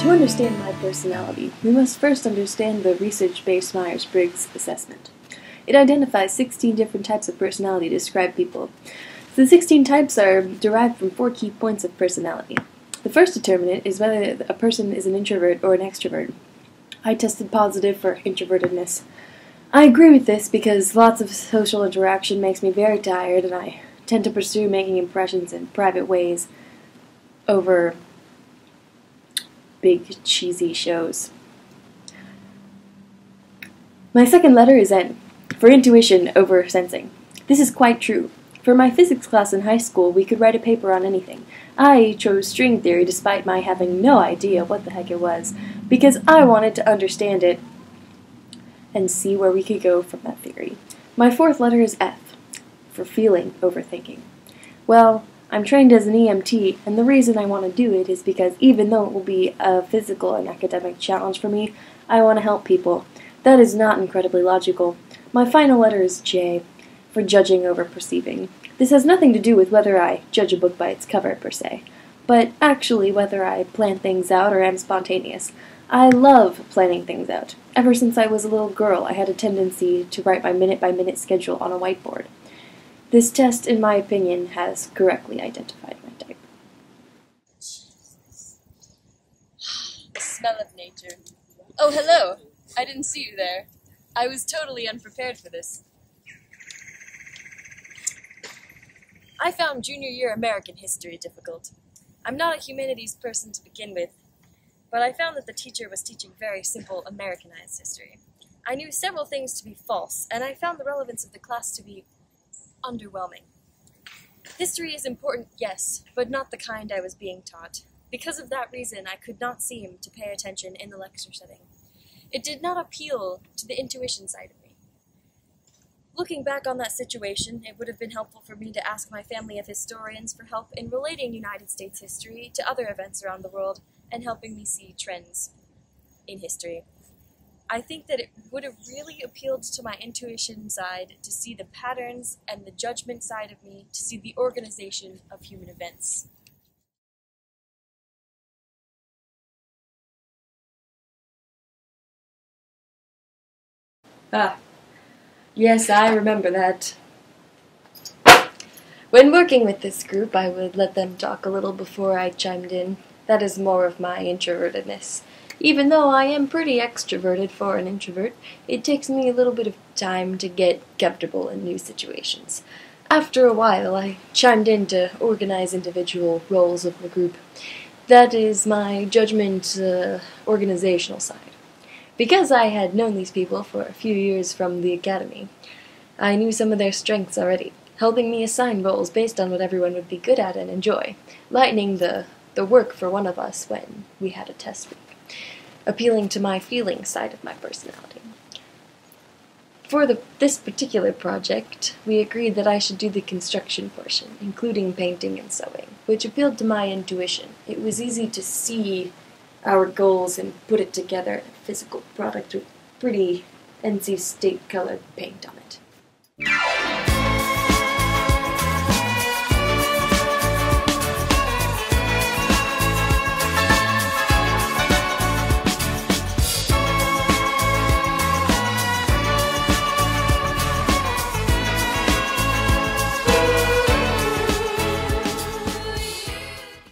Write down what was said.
To understand my personality, we must first understand the research-based Myers-Briggs assessment. It identifies 16 different types of personality to describe people. The 16 types are derived from 4 key points of personality. The first determinant is whether a person is an introvert or an extrovert. I tested positive for introvertedness. I agree with this because lots of social interaction makes me very tired, and I tend to pursue making impressions in private ways over big, cheesy shows. My second letter is N, for intuition over sensing. This is quite true. For my physics class in high school, we could write a paper on anything. I chose string theory despite my having no idea what the heck it was, because I wanted to understand it and see where we could go from that theory. My fourth letter is F, for feeling over thinking. Well, I'm trained as an EMT, and the reason I want to do it is because even though it will be a physical and academic challenge for me, I want to help people. That is not incredibly logical. My final letter is J, for judging over perceiving. This has nothing to do with whether I judge a book by its cover, per se, but actually whether I plan things out or am spontaneous. I love planning things out. Ever since I was a little girl, I had a tendency to write my minute-by-minute schedule on a whiteboard. This test, in my opinion, has correctly identified my type. The smell of nature. Oh, hello! I didn't see you there. I was totally unprepared for this. I found junior year American history difficult. I'm not a humanities person to begin with, but I found that the teacher was teaching very simple Americanized history. I knew several things to be false, and I found the relevance of the class to be underwhelming. History is important, yes, but not the kind I was being taught. Because of that reason, I could not seem to pay attention in the lecture setting. It did not appeal to the intuition side of me. Looking back on that situation, it would have been helpful for me to ask my family of historians for help in relating United States history to other events around the world and helping me see trends in history. I think that it would have really appealed to my intuition side to see the patterns and the judgment side of me to see the organization of human events. Yes, I remember that. When working with this group, I would let them talk a little before I chimed in. That is more of my introvertedness. Even though I am pretty extroverted for an introvert, it takes me a little bit of time to get comfortable in new situations. After a while, I chimed in to organize individual roles of the group. That is my judgment organizational side. Because I had known these people for a few years from the academy, I knew some of their strengths already, helping me assign roles based on what everyone would be good at and enjoy, lightening the work for one of us when we had a test week, appealing to my feeling side of my personality. For this particular project, we agreed that I should do the construction portion, including painting and sewing, which appealed to my intuition. It was easy to see our goals and put it together in a physical product with pretty NC State colored paint on it.